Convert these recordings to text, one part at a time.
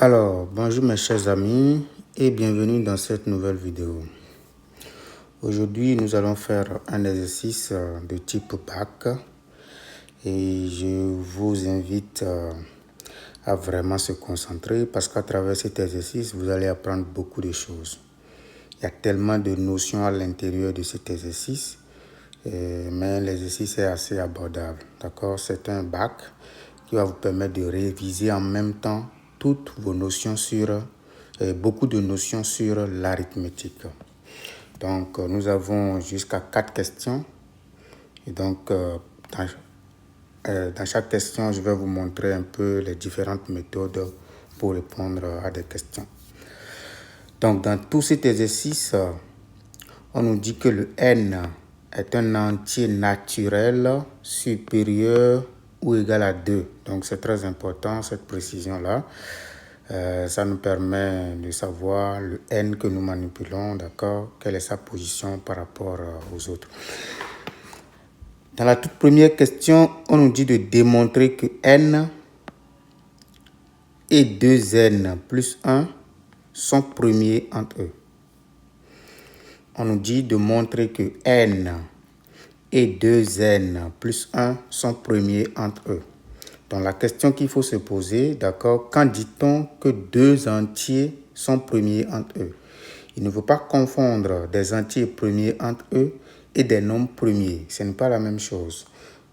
Alors, bonjour mes chers amis et bienvenue dans cette nouvelle vidéo. Aujourd'hui, nous allons faire un exercice de type BAC et je vous invite à vraiment se concentrer parce qu'à travers cet exercice, vous allez apprendre beaucoup de choses. Il y a tellement de notions à l'intérieur de cet exercice, mais l'exercice est assez abordable. D'accord? C'est un BAC qui va vous permettre de réviser en même temps toutes vos notions sur, beaucoup de notions sur l'arithmétique. Donc, nous avons jusqu'à 4 questions. Et donc, dans chaque question, je vais vous montrer un peu les différentes méthodes pour répondre à des questions. Donc, dans tout cet exercice, on nous dit que le n est un entier naturel supérieur ou égal à 2. Donc, c'est très important, cette précision-là. Ça nous permet de savoir le n que nous manipulons, d'accord, quelle est sa position par rapport aux autres. Dans la toute première question, on nous dit de démontrer que n et 2n plus 1 sont premiers entre eux. On nous dit de montrer que n et 2n plus 1 sont premiers entre eux. Donc la question qu'il faut se poser, d'accord, quand dit-on que deux entiers sont premiers entre eux? Il ne faut pas confondre des entiers premiers entre eux et des nombres premiers. Ce n'est pas la même chose.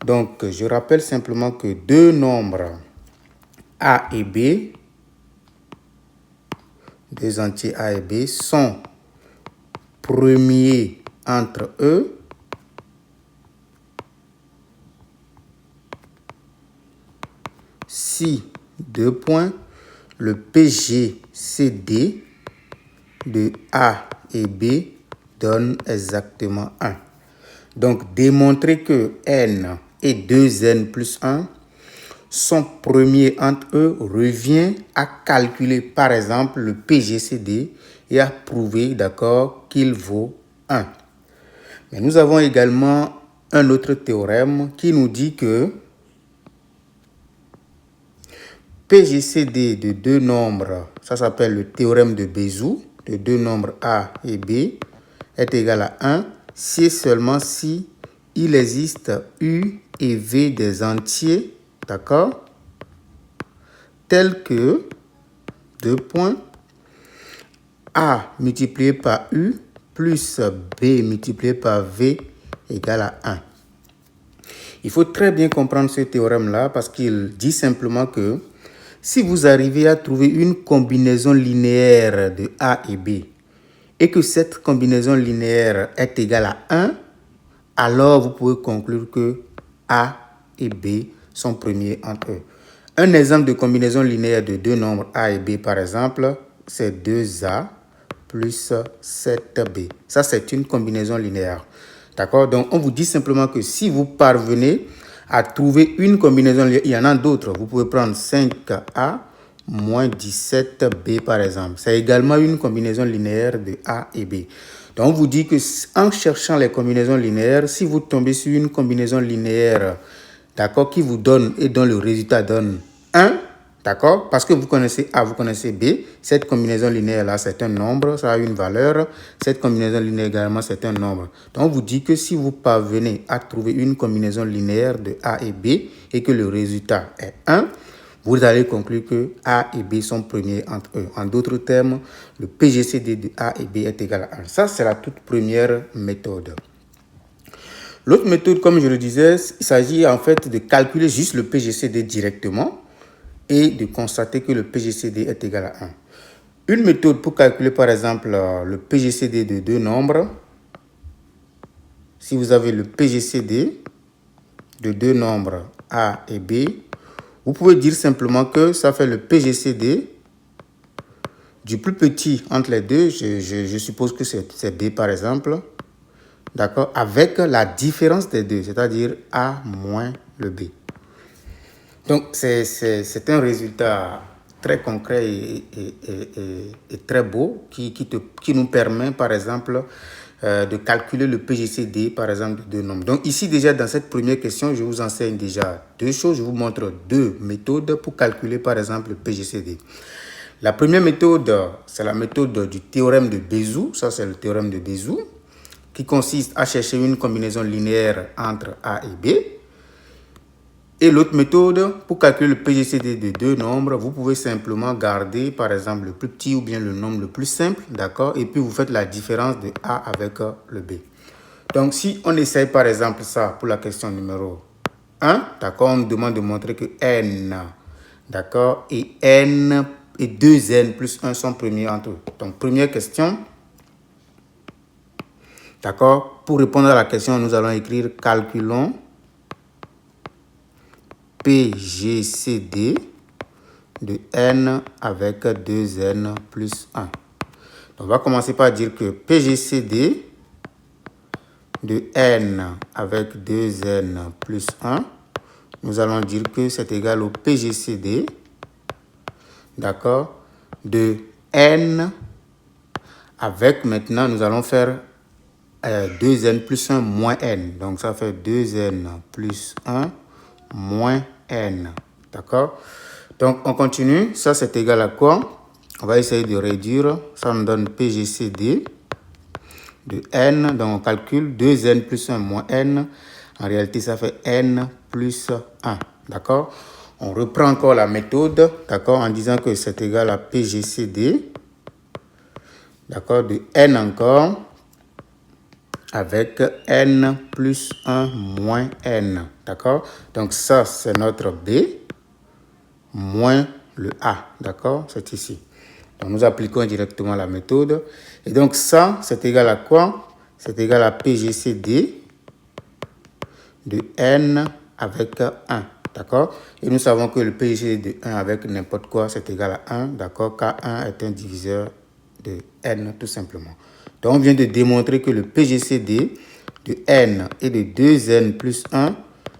Donc je rappelle simplement que deux nombres a et b, deux entiers a et b sont premiers entre eux si, deux points, le PGCD de A et B donne exactement 1. Donc, démontrer que n et 2n plus 1 sont premiers entre eux revient à calculer, par exemple, le PGCD et à prouver, d'accord, qu'il vaut 1. Mais nous avons également un autre théorème qui nous dit que PGCD de deux nombres, ça s'appelle le théorème de Bézout, de deux nombres A et B, est égal à 1 si et seulement si il existe U et V des entiers, d'accord, tels que, deux points, A multiplié par U plus B multiplié par V égale à 1. Il faut très bien comprendre ce théorème-là parce qu'il dit simplement que si vous arrivez à trouver une combinaison linéaire de A et B et que cette combinaison linéaire est égale à 1, alors vous pouvez conclure que A et B sont premiers entre eux. Un exemple de combinaison linéaire de deux nombres A et B, par exemple, c'est 2A plus 7B. Ça, c'est une combinaison linéaire. D'accord? Donc, on vous dit simplement que si vous parvenez à trouver une combinaison, il y en a d'autres. Vous pouvez prendre 5A moins 17B par exemple. C'est également une combinaison linéaire de A et B. Donc, on vous dit que en cherchant les combinaisons linéaires, si vous tombez sur une combinaison linéaire, d'accord, qui vous donne et dont le résultat donne 1, d'accord, parce que vous connaissez A, vous connaissez B, cette combinaison linéaire-là, c'est un nombre, ça a une valeur. Cette combinaison linéaire également, c'est un nombre. Donc, on vous dit que si vous parvenez à trouver une combinaison linéaire de A et B et que le résultat est 1, vous allez conclure que A et B sont premiers entre eux. En d'autres termes, le PGCD de A et B est égal à 1. Ça, c'est la toute première méthode. L'autre méthode, comme je le disais, il s'agit en fait de calculer juste le PGCD directement et de constater que le PGCD est égal à 1. Une méthode pour calculer par exemple le PGCD de deux nombres, si vous avez le PGCD de deux nombres A et B, vous pouvez dire simplement que ça fait le PGCD du plus petit entre les deux, je suppose que c'est B par exemple, d'accord, avec la différence des deux, c'est-à-dire A moins le B. Donc, c'est un résultat très concret et très beau qui nous permet, par exemple, de calculer le PGCD, par exemple, de deux nombres. Donc, ici, déjà, dans cette première question, je vous enseigne déjà deux choses. Je vous montre deux méthodes pour calculer, par exemple, le PGCD. La première méthode, c'est la méthode du théorème de Bézout. Ça, c'est le théorème de Bézout, qui consiste à chercher une combinaison linéaire entre A et B. Et l'autre méthode, pour calculer le PGCD de deux nombres, vous pouvez simplement garder, par exemple, le plus petit ou bien le nombre le plus simple, d'accord? Et puis, vous faites la différence de A avec le B. Donc, si on essaye, par exemple, ça pour la question numéro 1, d'accord? On nous demande de montrer que N, d'accord? Et N et 2N plus 1 sont premiers entre eux. Donc, première question, d'accord? Pour répondre à la question, nous allons écrire « Calculons PGCD de N avec 2N plus 1. » On va commencer par dire que PGCD de N avec 2N plus 1, nous allons dire que c'est égal au PGCD, d'accord, de N avec, maintenant, nous allons faire 2N plus 1 moins N. Donc, ça fait 2N plus 1 moins N. D'accord? Donc, on continue. Ça, c'est égal à quoi? On va essayer de réduire. Ça nous donne PGCD de N. Donc, on calcule 2N plus 1 moins N. En réalité, ça fait N plus 1. D'accord? On reprend encore la méthode. D'accord? En disant que c'est égal à PGCD. D'accord? De N encore. Avec N plus 1 moins N. D'accord? Donc, ça, c'est notre B. Moins le A. D'accord? C'est ici. Donc, nous appliquons directement la méthode. Et donc, ça, c'est égal à quoi? C'est égal à PGCD de N avec 1. D'accord? Et nous savons que le PGCD de 1 avec n'importe quoi, c'est égal à 1. D'accord? Car 1 est un diviseur de N, tout simplement. Donc, on vient de démontrer que le PGCD de N et de 2N plus 1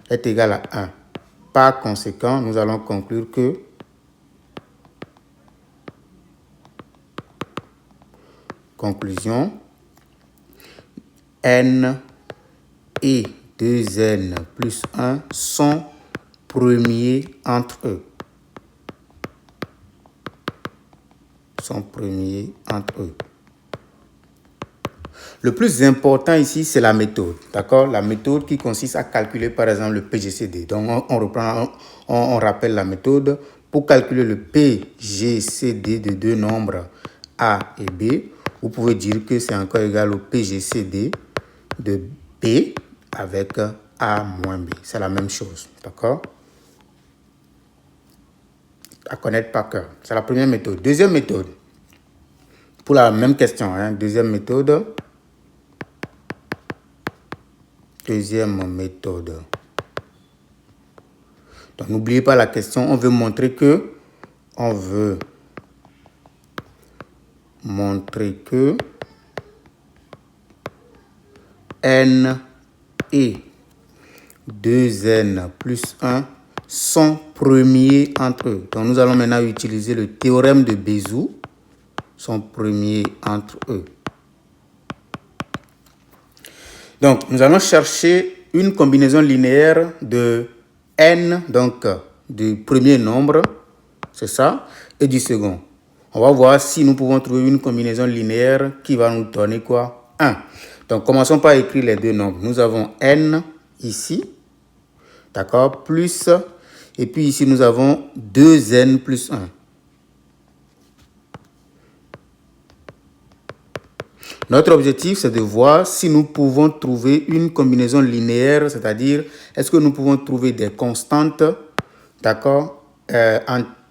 est égal à 1. Par conséquent, nous allons conclure que conclusion, N et 2N plus 1 sont premiers entre eux. Sont premiers entre eux. Le plus important ici, c'est la méthode. D'accord? La méthode qui consiste à calculer, par exemple, le PGCD. Donc, on rappelle la méthode. Pour calculer le PGCD de deux nombres A et B, vous pouvez dire que c'est encore égal au PGCD de B avec A moins B. C'est la même chose. D'accord? À connaître par cœur. C'est la première méthode. Deuxième méthode. Pour la même question. Deuxième méthode. Deuxième méthode. Donc, n'oubliez pas la question. On veut montrer que N et 2N plus 1 sont premiers entre eux. Donc, nous allons maintenant utiliser le théorème de Bézout. Sont premiers entre eux. Donc, nous allons chercher une combinaison linéaire de N, donc du premier nombre, c'est ça, et du second. On va voir si nous pouvons trouver une combinaison linéaire qui va nous donner quoi? 1. Donc, commençons par écrire les deux nombres. Nous avons N ici, d'accord, plus, et puis ici nous avons 2N plus 1. Notre objectif, c'est de voir si nous pouvons trouver une combinaison linéaire, c'est-à-dire, est-ce que nous pouvons trouver des constantes, d'accord,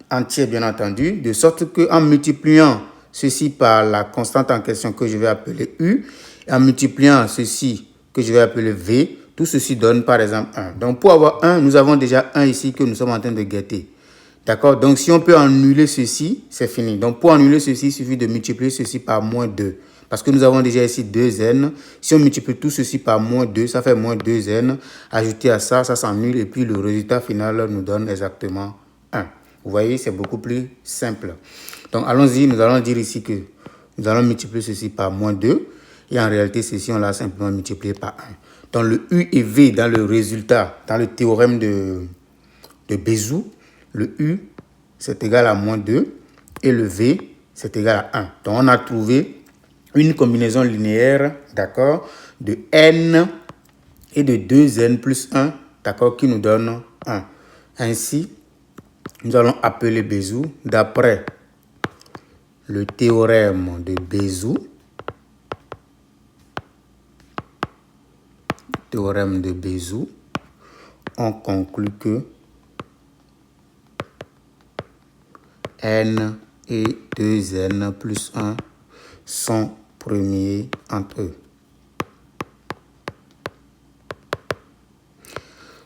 entières bien entendu, de sorte qu'en multipliant ceci par la constante en question que je vais appeler U, et en multipliant ceci que je vais appeler V, tout ceci donne par exemple 1. Donc, pour avoir 1, nous avons déjà 1 ici que nous sommes en train de guetter. D'accord? Donc, si on peut annuler ceci, c'est fini. Donc, pour annuler ceci, il suffit de multiplier ceci par moins 2. Parce que nous avons déjà ici 2N. Si on multiplie tout ceci par moins 2, ça fait moins 2N. Ajouter à ça, ça s'annule. Et puis, le résultat final nous donne exactement 1. Vous voyez, c'est beaucoup plus simple. Donc, allons-y. Nous allons dire ici que nous allons multiplier ceci par moins 2. Et en réalité, ceci, on l'a simplement multiplié par 1. Donc, le U et V dans le résultat, dans le théorème de Bézout, le U, c'est égal à moins 2. et le V, c'est égal à 1. Donc, on a trouvé une combinaison linéaire, d'accord, de N et de 2N plus 1, d'accord, qui nous donne 1. Ainsi, nous allons appeler Bézout d'après le théorème de Bézout. Théorème de Bézout, on conclut que N et 2N plus 1 sont premiers entre eux.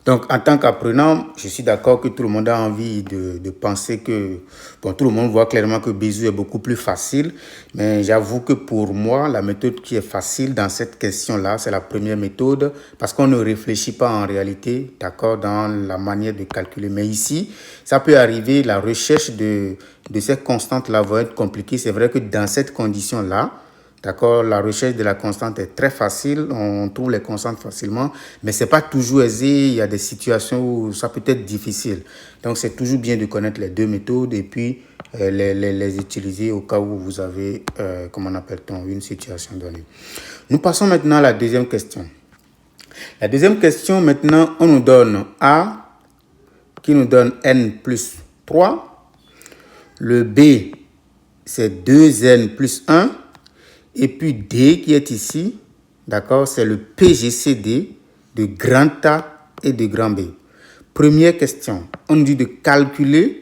Donc, en tant qu'apprenant, je suis d'accord que tout le monde a envie de penser que... Bon, tout le monde voit clairement que Bézout est beaucoup plus facile. Mais j'avoue que pour moi, la méthode qui est facile dans cette question-là, c'est la première méthode. Parce qu'on ne réfléchit pas en réalité, d'accord, dans la manière de calculer. Mais ici, ça peut arriver, la recherche de ces constantes-là va être compliquée. C'est vrai que dans cette condition-là, d'accord, la recherche de la constante est très facile, on trouve les constantes facilement, mais ce n'est pas toujours aisé, il y a des situations où ça peut être difficile. Donc, c'est toujours bien de connaître les deux méthodes et puis les utiliser au cas où vous avez, comment on appelle-t-on, une situation donnée. Nous passons maintenant à la deuxième question. La deuxième question, maintenant, on nous donne A, qui nous donne N plus 3. Le B, c'est 2N plus 1. Et puis D qui est ici, d'accord, c'est le PGCD de grand A et de grand B. Première question, on nous dit de calculer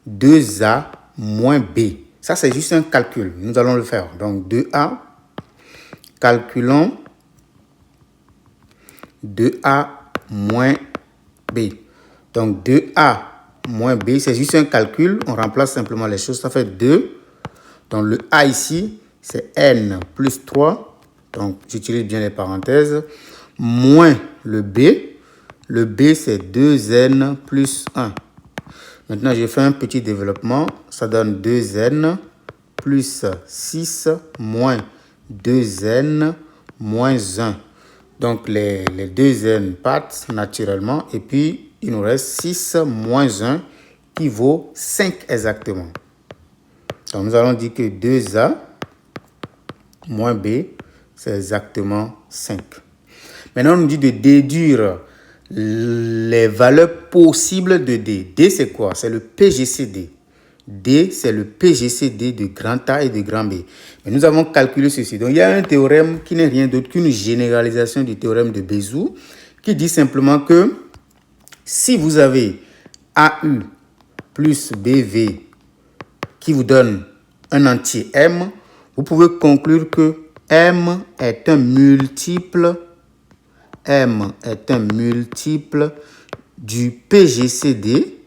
2A moins B. Ça, c'est juste un calcul. Nous allons le faire. Donc, 2A, calculons 2A moins B. Donc, 2A moins B, c'est juste un calcul. On remplace simplement les choses. Ça fait 2. Donc, le A ici, c'est N plus 3, donc j'utilise bien les parenthèses, moins le B. Le B, c'est 2N plus 1. Maintenant, je fais un petit développement. Ça donne 2N plus 6 moins 2N moins 1. Donc, les 2N partent naturellement. Et puis, il nous reste 6 moins 1 qui vaut 5 exactement. Donc, nous allons dire que 2A moins B, c'est exactement 5. Maintenant, on nous dit de déduire les valeurs possibles de D. D, c'est quoi? C'est le PGCD. D, c'est le PGCD de grand A et de grand B. Mais nous avons calculé ceci. Donc, il y a un théorème qui n'est rien d'autre qu'une généralisation du théorème de Bézout qui dit simplement que si vous avez AU plus BV qui vous donne un entier M, vous pouvez conclure que M est un multiple du PGCD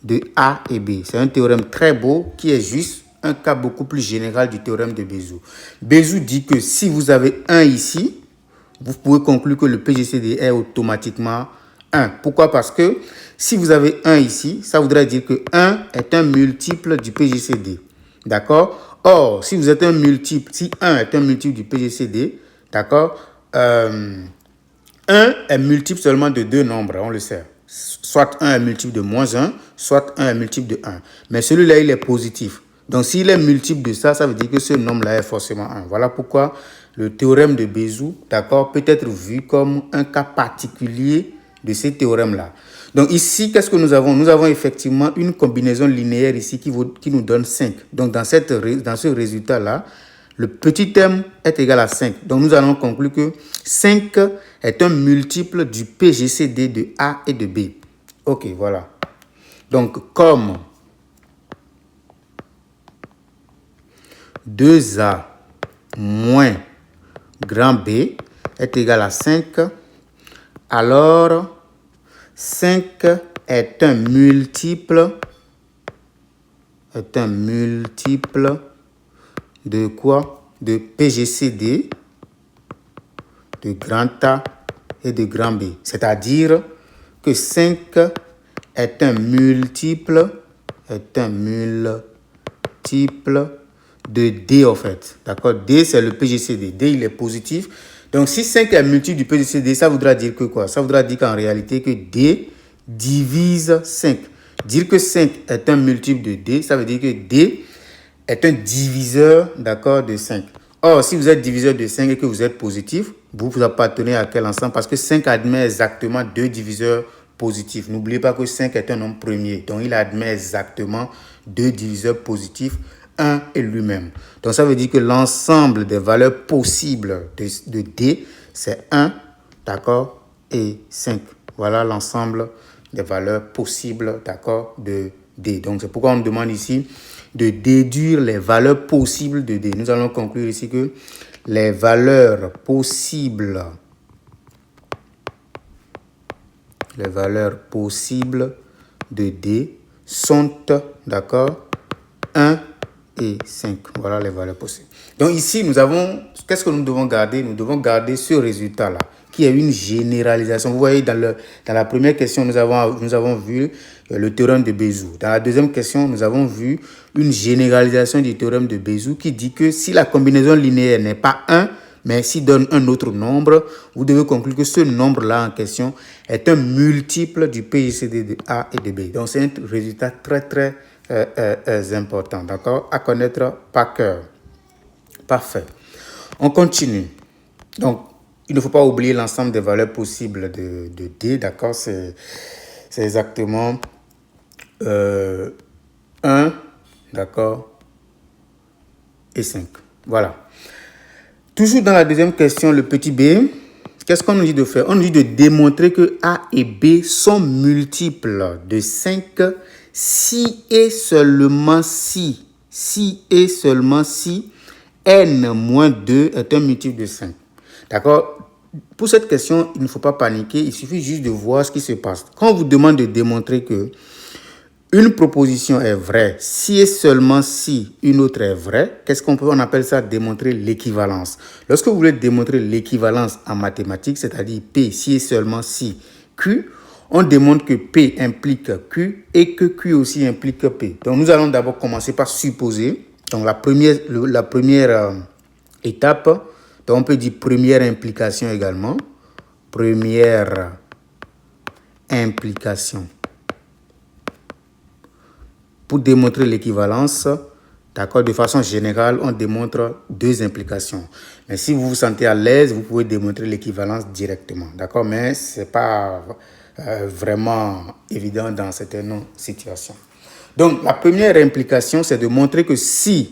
de A et B. C'est un théorème très beau qui est juste un cas beaucoup plus général du théorème de Bézout. Bézout dit que si vous avez 1 ici, vous pouvez conclure que le PGCD est automatiquement 1. Pourquoi? Parce que si vous avez 1 ici, ça voudrait dire que 1 est un multiple du PGCD. D'accord? Or, si vous êtes un multiple, si 1 est un multiple du PGCD, d'accord, 1 est multiple seulement de deux nombres, on le sait. Soit 1 est multiple de moins 1, soit 1 est multiple de 1. Mais celui-là, il est positif. Donc, s'il est multiple de ça, ça veut dire que ce nombre-là est forcément 1. Voilà pourquoi le théorème de Bézout, d'accord, peut être vu comme un cas particulier de ce théorème-là. Donc ici, qu'est-ce que nous avons? Nous avons effectivement une combinaison linéaire ici qui nous donne 5. Donc dans ce résultat-là, le petit m est égal à 5. Donc nous allons conclure que 5 est un multiple du PGCD de A et de B. Ok, voilà. Donc comme 2A moins grand B est égal à 5, alors 5 est un multiple de quoi? De PGCD, de grand A et de grand B. C'est-à-dire que 5 est un multiple de D en fait. D'accord? D, c'est le PGCD. D, il est positif. Donc, si 5 est multiple du PGCD, ça voudra dire que quoi? Ça voudra dire qu'en réalité, que D divise 5. Dire que 5 est un multiple de D, ça veut dire que D est un diviseur, d'accord, de 5. Or, si vous êtes diviseur de 5 et que vous êtes positif, vous appartenez à quel ensemble? Parce que 5 admet exactement deux diviseurs positifs. N'oubliez pas que 5 est un nombre premier. Donc, il admet exactement deux diviseurs positifs, 1 et lui-même. Donc, ça veut dire que l'ensemble des valeurs possibles de D, c'est 1, d'accord, et 5. Voilà l'ensemble des valeurs possibles, d'accord, de D. Donc, c'est pourquoi on me demande ici de déduire les valeurs possibles de D. Nous allons conclure ici que les valeurs possibles de D sont, d'accord, 1 et 5. Voilà les valeurs possibles. Donc ici, nous avons, qu'est-ce que nous devons garder? Nous devons garder ce résultat-là, qui est une généralisation. Vous voyez, dans la première question, nous avons vu le théorème de Bézout. Dans la deuxième question, nous avons vu une généralisation du théorème de Bézout qui dit que si la combinaison linéaire n'est pas 1, mais s'il donne un autre nombre, vous devez conclure que ce nombre-là en question est un multiple du PJCD de A et de B. Donc, c'est un résultat très, très important, d'accord, à connaître par cœur. Parfait. On continue. Donc, il ne faut pas oublier l'ensemble des valeurs possibles de D, d'accord, c'est exactement 1, d'accord, et 5. Voilà. Toujours dans la deuxième question, le petit b, qu'est-ce qu'on nous dit de faire? On nous dit de démontrer que A et B sont multiples de 5 si et seulement si n-2 est un multiple de 5. D'accord? Pour cette question, il ne faut pas paniquer, il suffit juste de voir ce qui se passe. Quand on vous demande de démontrer que une proposition est vraie si et seulement si une autre est vraie, on appelle ça démontrer l'équivalence. Lorsque vous voulez démontrer l'équivalence en mathématiques, c'est-à-dire P si et seulement si Q, on démontre que P implique Q et que Q aussi implique P. Donc nous allons d'abord commencer par supposer. Donc la première étape, donc on peut dire première implication également. Première implication. Pour démontrer l'équivalence, d'accord, de façon générale, on démontre deux implications. Mais si vous vous sentez à l'aise, vous pouvez démontrer l'équivalence directement, d'accord, mais ce n'est pas vraiment évident dans certaines situations. Donc, la première implication, c'est de montrer que si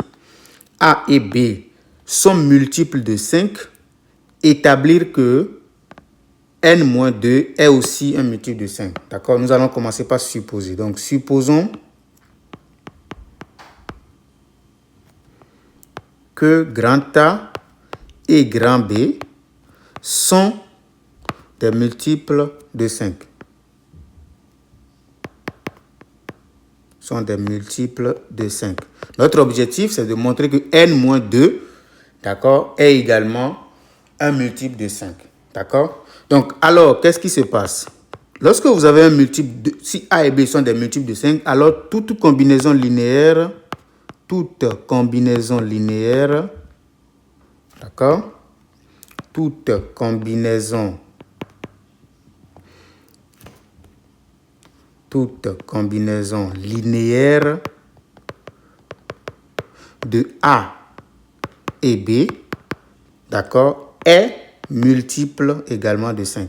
A et B sont multiples de 5, établir que n-2 est aussi un multiple de 5. D'accord, nous allons commencer par supposer. Donc, supposons que grand A et grand B sont des multiples de 5. Sont des multiples de 5. Notre objectif, c'est de montrer que n-2, d'accord, est également un multiple de 5. D'accord? Donc, alors, qu'est-ce qui se passe? Lorsque vous avez un multiple, si A et B sont des multiples de 5, alors toute combinaison linéaire, d'accord? Toute combinaison linéaire de A et B, d'accord, est multiple également de 5.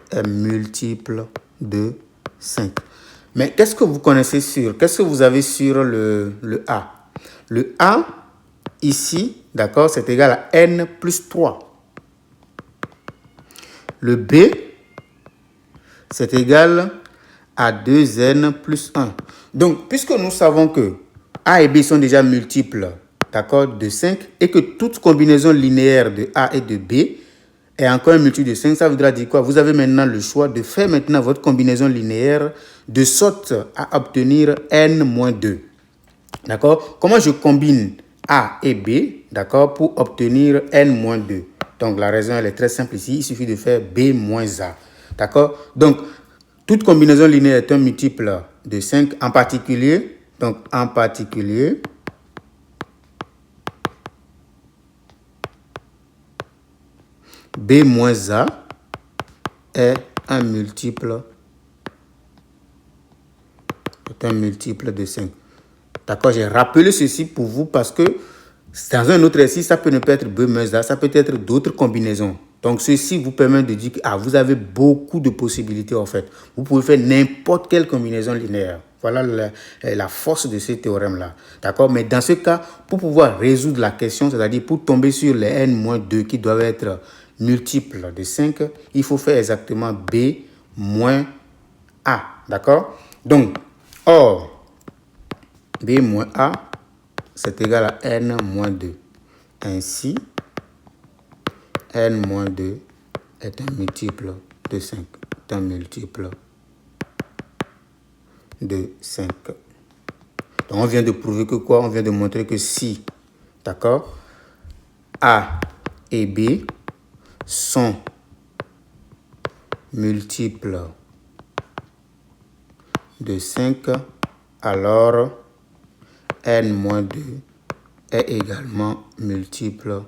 Est multiple de 5. Mais qu'est-ce que vous connaissez qu'est-ce que vous avez sur le A? Le A, ici, d'accord, c'est égal à n plus 3. Le B, c'est égal à 2n plus 1. Donc, puisque nous savons que A et B sont déjà multiples, d'accord, de 5, et que toute combinaison linéaire de A et de B est encore un multiple de 5, ça voudra dire quoi? Vous avez maintenant le choix de faire maintenant votre combinaison linéaire de sorte à obtenir n-2. D'accord? Comment je combine A et B, d'accord, pour obtenir n-2? Donc, la raison, elle est très simple ici. Il suffit de faire B moins A. D'accord? Donc, toute combinaison linéaire est un multiple de 5 en particulier. Donc, en particulier, B moins A est un multiple est un multiple de 5. D'accord, j'ai rappelé ceci pour vous parce que dans un autre exercice, ça peut ne pas être B moins A, ça peut être d'autres combinaisons. Donc, ceci vous permet de dire que vous avez beaucoup de possibilités en fait. Vous pouvez faire n'importe quelle combinaison linéaire. Voilà la force de ce théorème-là. D'accord? Mais dans ce cas, pour pouvoir résoudre la question, c'est-à-dire pour tomber sur les n-2 qui doivent être multiples de 5, il faut faire exactement B moins A. D'accord? Donc, or, B moins A, c'est égal à n-2. Ainsi, n-2 est un multiple de 5. Est un multiple de 5. Donc, on vient de prouver que quoi? On vient de montrer que si, d'accord, A et B sont multiples de 5, alors n-2 est également multiple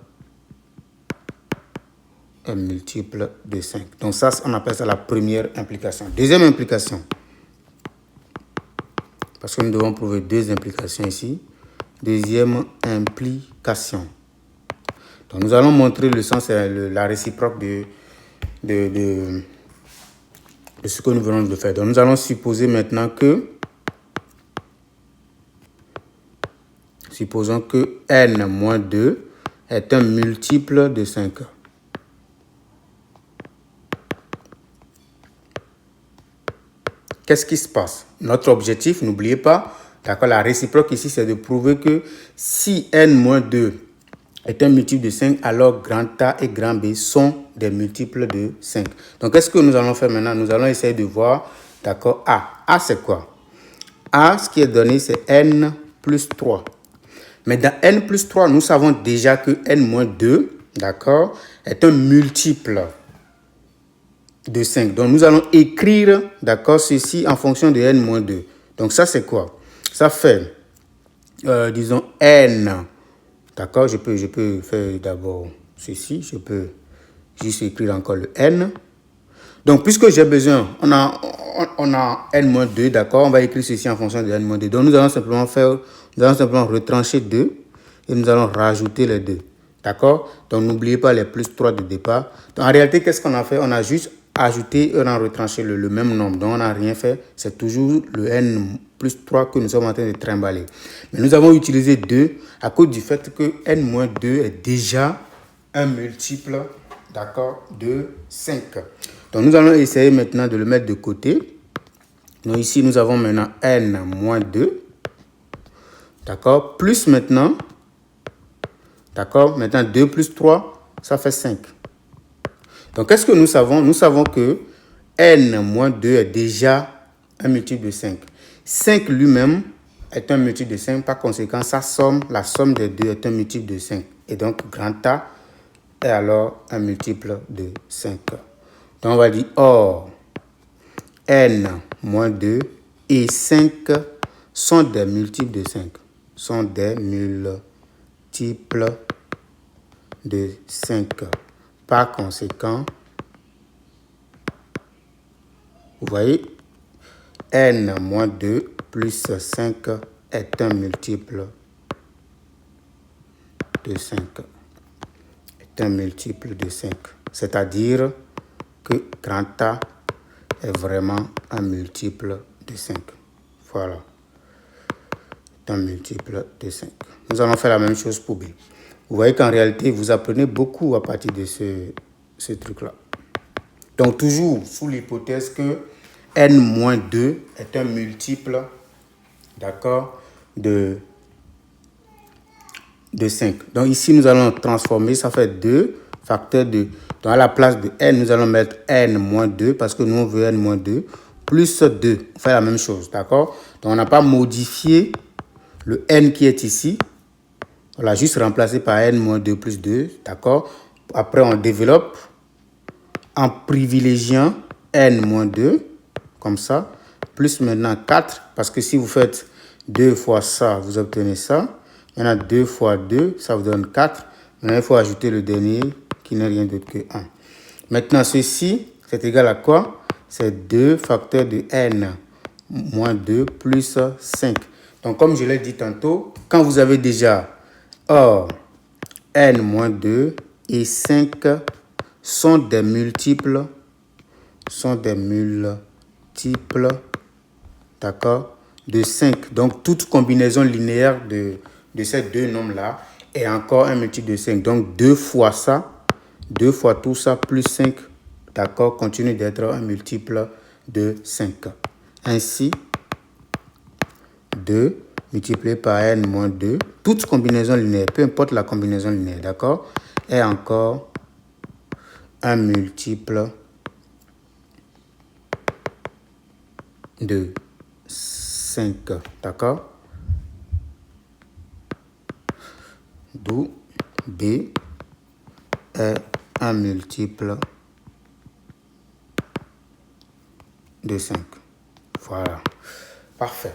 de 5. Donc ça, on appelle ça la première implication. Deuxième implication, parce que nous devons prouver deux implications ici. Deuxième implication. Donc nous allons montrer le sens et la réciproque de ce que nous venons de faire. Donc nous allons supposer maintenant que supposons que n-2 est un multiple de 5. Qu'est-ce qui se passe? Notre objectif, n'oubliez pas, d'accord, la réciproque ici, c'est de prouver que si n-2 est un multiple de 5, alors grand A et grand B sont des multiples de 5. Donc, qu'est-ce que nous allons faire maintenant? Nous allons essayer de voir, d'accord, A. A, c'est quoi? A, ce qui est donné, c'est n plus 3. Mais dans n plus 3, nous savons déjà que n-2, d'accord, est un multiple de 5. Donc, nous allons écrire, d'accord, ceci en fonction de n-2. Donc, ça, c'est quoi? Ça fait, disons, n. D'accord, je peux faire d'abord ceci. Je peux juste écrire encore le n. Donc, puisque j'ai besoin, on a n-2, d'accord, on va écrire ceci en fonction de n-2. Donc, nous allons simplement retrancher 2 et nous allons rajouter les 2. D'accord? Donc, n'oubliez pas les plus 3 de départ. Donc, en réalité, qu'est-ce qu'on a fait? On a juste ajouté et on a retranché le même nombre. Donc, on n'a rien fait. C'est toujours le n plus 3 que nous sommes en train de trimballer. Mais nous avons utilisé 2 à cause du fait que n-2 est déjà un multiple, d'accord, de 5. Donc, nous allons essayer maintenant de le mettre de côté. Donc, ici, nous avons maintenant n-2. D'accord? Plus maintenant. D'accord? Maintenant, 2 plus 3, ça fait 5. Donc, qu'est-ce que nous savons? Nous savons que n-2 est déjà un multiple de 5. 5 lui-même est un multiple de 5. Par conséquent, la somme des deux est un multiple de 5. Et donc, grand A est alors un multiple de 5. Donc, on va dire, or, n-2 et 5 sont des multiples de 5. Sont des multiples de 5. Par conséquent, vous voyez, n-2 plus 5 est un multiple de 5. Est un multiple de 5. C'est-à-dire que grand A est vraiment un multiple de 5. Voilà. Un multiple de 5. Nous allons faire la même chose pour B. Vous voyez qu'en réalité, vous apprenez beaucoup à partir de ce truc-là. Donc, toujours sous l'hypothèse que n-2 est un multiple, d'accord, de 5. Donc, ici, nous allons transformer, ça fait 2 facteur de... Donc, à la place de n, nous allons mettre n-2 parce que nous, on veut n-2 plus 2. On fait la même chose, d'accord? Donc, on n'a pas modifié le n qui est ici. On l'a juste remplacé par n-2 plus 2, d'accord? Après, on développe en privilégiant n-2, comme ça, plus maintenant 4, parce que si vous faites 2 fois ça, vous obtenez ça. Maintenant, 2 fois 2, ça vous donne 4. Maintenant, il faut ajouter le dernier, qui n'est rien d'autre que 1. Maintenant, ceci, c'est égal à quoi? C'est 2 facteurs de n moins 2 plus 5. Donc, comme je l'ai dit tantôt, quand vous avez déjà or n moins 2 et 5 sont des multiples, d'accord, de 5. Donc, toute combinaison linéaire de ces deux nombres-là est encore un multiple de 5. Donc, 2 fois ça, 2 fois tout ça, plus 5, d'accord, continue d'être un multiple de 5. Ainsi, 2 multiplié par n moins 2, toute combinaison linéaire, peu importe la combinaison linéaire, d'accord, est encore un multiple de 5, d'accord? D'où B est un multiple de 5. Voilà. Parfait.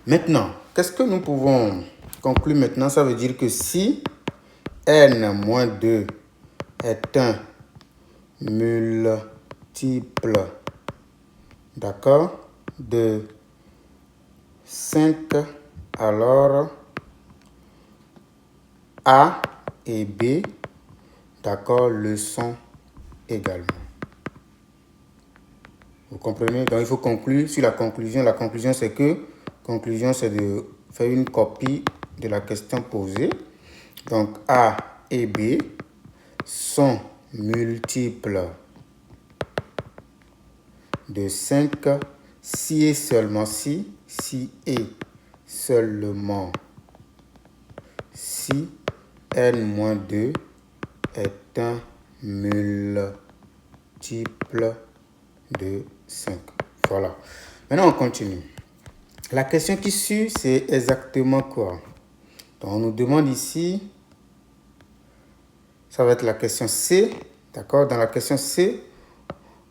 Maintenant, qu'est-ce que nous pouvons conclure maintenant? Ça veut dire que si n moins 2 est un multiple, d'accord, de 5, alors A et B, d'accord, le sont également. Vous comprenez? Donc, il faut conclure sur la conclusion. La conclusion, c'est de faire une copie de la question posée. Donc, A et B sont multiples de 5 si et seulement si n-2 est un multiple de 5. Voilà. Maintenant, on continue. La question qui suit, c'est exactement quoi? Donc, on nous demande ici, ça va être la question C. D'accord? Dans la question C,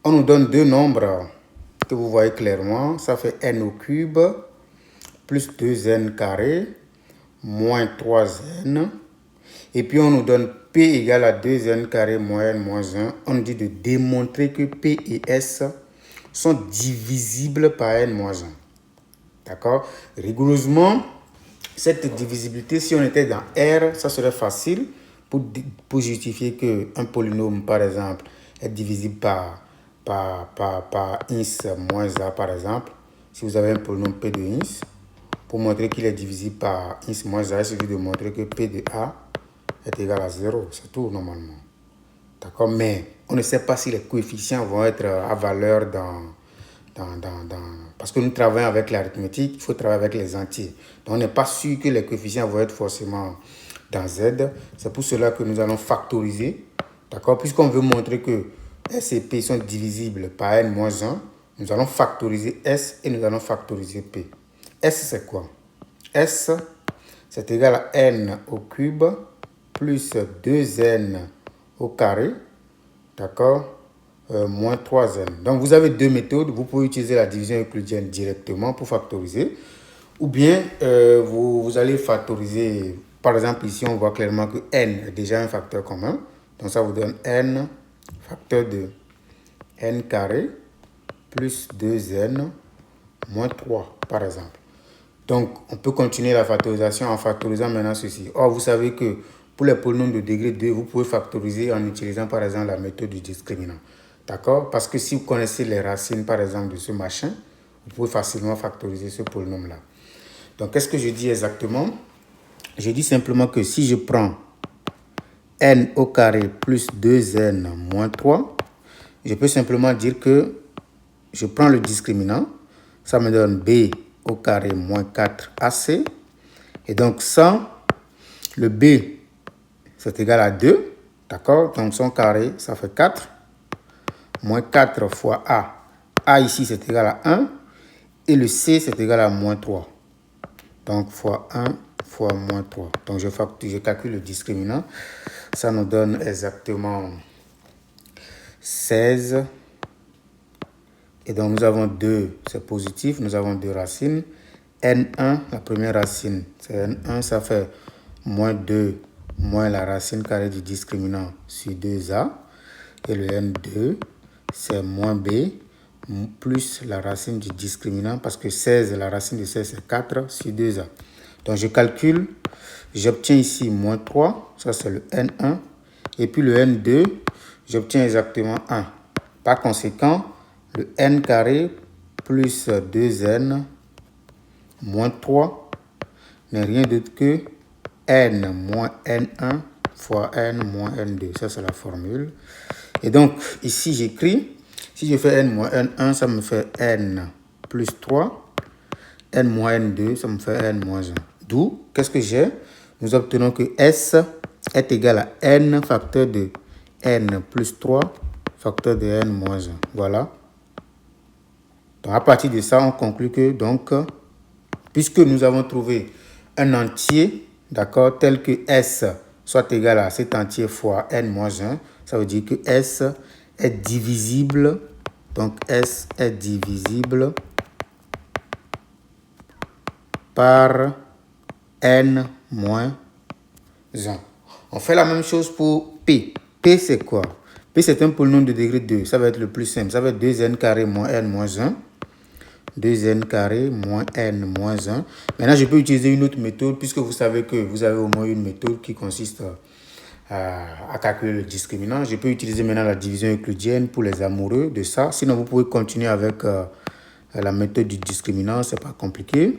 on nous donne deux nombres que vous voyez clairement. Ça fait n au cube plus 2n carré moins 3n. Et puis, on nous donne P égale à 2n carré moins n moins 1. On nous dit de démontrer que P et S sont divisibles par n moins 1. D'accord? Rigoureusement, cette divisibilité, si on était dans R, ça serait facile pour justifier qu'un polynôme, par exemple, est divisible par ins moins a, par exemple. Si vous avez un polynôme P de ins, pour montrer qu'il est divisible par ins moins a, il suffit de montrer que P de a est égal à 0. C'est tout, normalement. D'accord? Mais on ne sait pas si les coefficients vont être à valeur parce que nous travaillons avec l'arithmétique, il faut travailler avec les entiers. Donc, on n'est pas sûr que les coefficients vont être forcément dans Z. C'est pour cela que nous allons factoriser. D'accord? Puisqu'on veut montrer que S et P sont divisibles par n-1, nous allons factoriser S et nous allons factoriser P. S, c'est quoi? S, c'est égal à n au cube plus 2n au carré, d'accord, moins 3n. Donc, vous avez deux méthodes. Vous pouvez utiliser la division euclidienne directement pour factoriser. Ou bien, vous allez factoriser. Par exemple, ici, on voit clairement que n est déjà un facteur commun. Donc, ça vous donne n facteur de n carré plus 2n moins 3, par exemple. Donc, on peut continuer la factorisation en factorisant maintenant ceci. Or, vous savez que pour les polynômes de degré 2, vous pouvez factoriser en utilisant, par exemple, la méthode du discriminant. D'accord? Parce que si vous connaissez les racines, par exemple, de ce machin, vous pouvez facilement factoriser ce polynôme-là. Donc, qu'est-ce que je dis exactement? Je dis simplement que si je prends n au carré plus 2n moins 3, je peux simplement dire que je prends le discriminant. Ça me donne b au carré moins 4ac. Et donc, ça, le b, c'est égal à 2. D'accord? Donc, son carré, ça fait 4. Moins 4 fois A. A ici, c'est égal à 1. Et le C, c'est égal à moins 3. Donc, fois 1 fois moins 3. Donc, je calcule le discriminant. Ça nous donne exactement 16. Et donc, nous avons 2, c'est positif. Nous avons 2 racines. N1, la première racine, c'est N1. Ça fait moins 2 moins la racine carrée du discriminant sur 2A. Et le N2, c'est moins B plus la racine du discriminant, parce que 16, la racine de 16, c'est 4 sur 2a. Donc, je calcule, j'obtiens ici moins 3, ça c'est le N1, et puis le N2, j'obtiens exactement 1. Par conséquent, le N carré plus 2N moins 3 n'est rien d'autre que N moins N1 fois N moins N2. Ça, c'est la formule. Et donc, ici, j'écris, si je fais N moins N1, ça me fait N plus 3. N moins N2, ça me fait N moins 1. D'où, qu'est-ce que j'ai? Nous obtenons que S est égal à N facteur de N plus 3 facteur de N moins 1. Voilà. Donc, à partir de ça, on conclut que, donc, puisque nous avons trouvé un entier, d'accord, tel que S soit égal à cet entier fois N moins 1, ça veut dire que S est divisible. Donc, S est divisible par N moins 1. On fait la même chose pour P. P, c'est quoi? P, c'est un polynôme de degré 2. Ça va être le plus simple. Ça va être 2n carré moins n moins 1. 2n carré moins n moins 1. Maintenant, je peux utiliser une autre méthode, puisque vous savez que vous avez au moins une méthode qui consiste à calculer le discriminant. Je peux utiliser maintenant la division euclidienne pour les amoureux de ça. Sinon, vous pouvez continuer avec la méthode du discriminant. Ce n'est pas compliqué.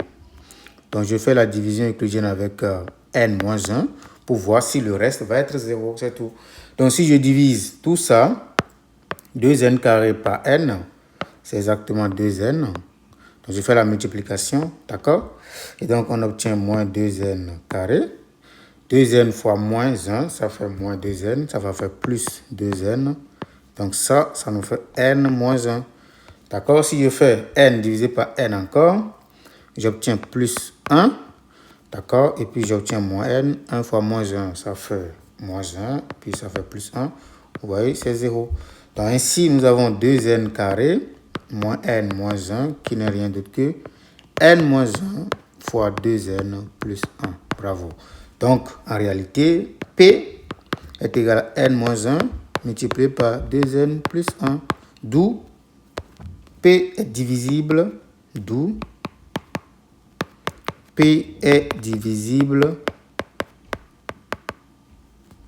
Donc, je fais la division euclidienne avec n moins 1 pour voir si le reste va être 0. C'est tout. Donc, si je divise tout ça, 2n carré par n, c'est exactement 2n. Donc, je fais la multiplication, d'accord? Et donc, on obtient moins 2n carré. 2n fois moins 1, ça fait moins 2n. Ça va faire plus 2n. Donc, ça nous fait n moins 1. D'accord? Si je fais n divisé par n encore, j'obtiens plus 1. D'accord? Et puis, j'obtiens moins n. 1 fois moins 1, ça fait moins 1. Puis, ça fait plus 1. Vous voyez, c'est 0. Donc, ainsi, nous avons 2n carré moins n moins 1, qui n'est rien d'autre que n moins 1 fois 2n plus 1. Bravo. Donc, en réalité, P est égal à n moins 1 multiplié par 2n plus 1. D'où P est divisible. D'où P est divisible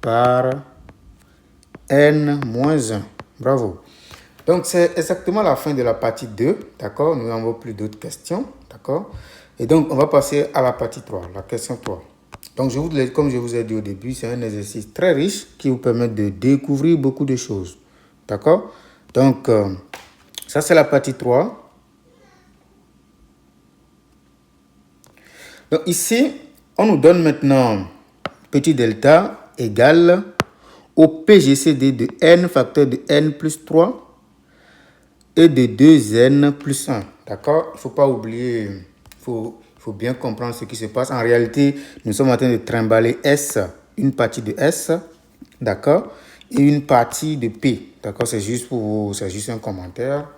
par n moins 1. Bravo. Donc, c'est exactement la fin de la partie 2, d'accord? Nous n'avons plus d'autres questions, d'accord? Et donc, on va passer à la partie 3, la question 3. Donc, comme je vous ai dit au début, c'est un exercice très riche qui vous permet de découvrir beaucoup de choses, d'accord? Donc, ça, c'est la partie 3. Donc, ici, on nous donne maintenant petit delta égale au PGCD de n facteur de n plus 3 et de 2n plus 1. D'accord? Il ne faut pas oublier, il faut bien comprendre ce qui se passe. En réalité, nous sommes en train de trimballer S, une partie de S, d'accord? Et une partie de P, d'accord? C'est juste un commentaire,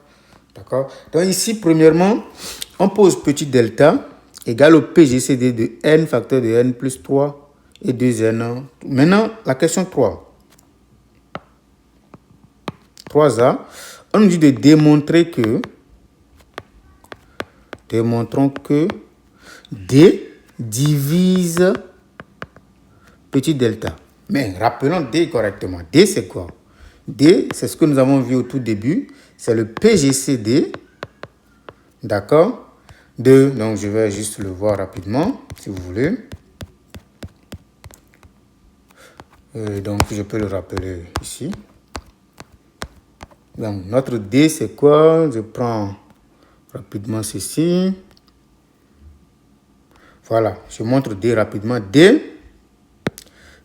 d'accord? Donc ici, premièrement, on pose petit delta égale au PGCD de n facteur de n plus 3 et 2n. Maintenant, la question 3. 3A. On nous dit de démontrer que D divise petit delta. Mais rappelons D correctement. D, c'est quoi? D, c'est ce que nous avons vu au tout début. C'est le PGCD. D'accord? Donc, je vais juste le voir rapidement, si vous voulez. Donc, je peux le rappeler ici. Donc, notre D, c'est quoi? Je prends rapidement ceci. Voilà, je montre D rapidement. D,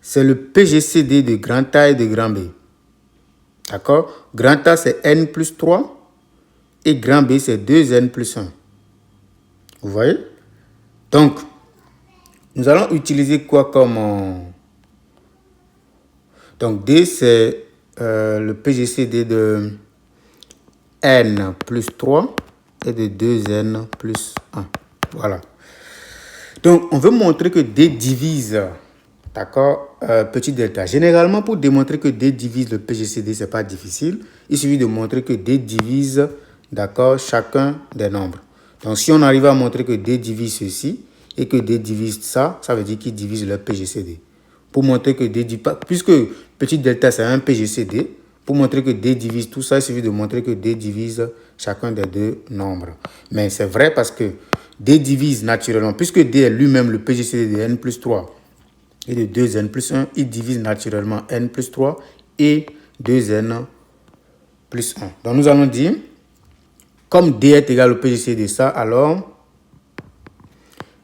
c'est le PGCD de grand A et de grand B. D'accord? Grand A, c'est n plus 3 et grand B, c'est 2n plus 1. Vous voyez? Donc, nous allons utiliser quoi comme... Donc, D, c'est le PGCD de n plus 3 et de 2n plus 1. Voilà. Donc, on veut montrer que D divise, d'accord, petit delta. Généralement, pour démontrer que D divise le PGCD, ce n'est pas difficile. Il suffit de montrer que D divise d'accord, chacun des nombres. Donc, si on arrive à montrer que D divise ceci et que D divise ça, ça veut dire qu'il divise le PGCD. Pour montrer que D divise, puisque petit delta c'est un PGCD, pour montrer que D divise tout ça, il suffit de montrer que D divise chacun des deux nombres. Mais c'est vrai parce que D divise naturellement, puisque D est lui-même le PGCD de n plus 3 et de 2n plus 1, il divise naturellement n plus 3 et 2n plus 1. Donc nous allons dire, comme D est égal au PGCD de ça, alors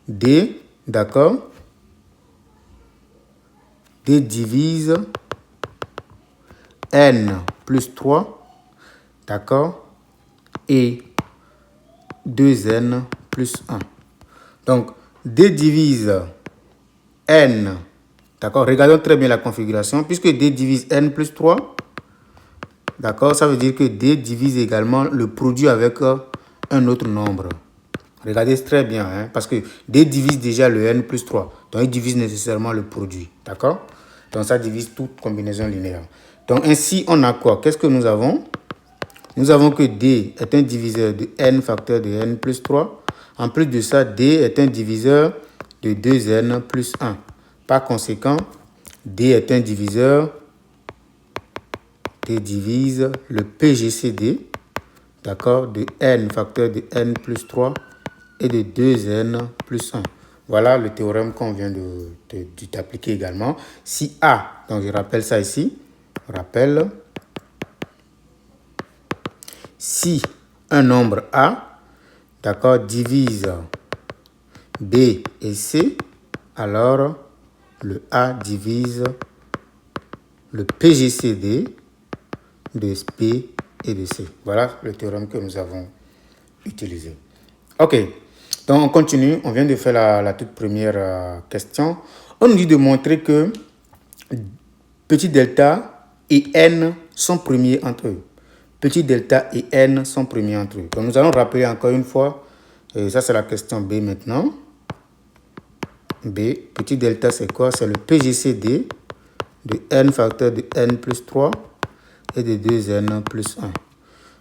D, d'accord, D divise n plus 3, d'accord, et 2n plus 1. Donc, D divise n, d'accord, regardons très bien la configuration, puisque D divise n plus 3, d'accord, ça veut dire que D divise également le produit avec un autre nombre. Regardez très bien, hein, parce que D divise déjà le n plus 3, donc il divise nécessairement le produit, d'accord? Donc ça divise toute combinaison linéaire. Donc ainsi, on a quoi? Qu'est-ce que nous avons? Nous avons que D est un diviseur de n facteur de n plus 3. En plus de ça, D est un diviseur de 2n plus 1. Par conséquent, D est un diviseur, D divise le PGCD, d'accord, de n facteur de n plus 3 et de 2n plus 1. Voilà le théorème qu'on vient d'appliquer également. Si A, donc je rappelle ça ici, rappelle, si un nombre A, d'accord, divise B et C, alors le A divise le PGCD de B et de C. Voilà le théorème que nous avons utilisé. Ok, donc on continue. On vient de faire la toute première question. On nous dit de montrer que petit delta et n sont premiers entre eux. Petit delta et n sont premiers entre eux. Donc nous allons rappeler encore une fois. Ça c'est la question B maintenant. B, petit delta c'est quoi? C'est le PGCD de n facteur de n plus 3 et de 2n plus 1.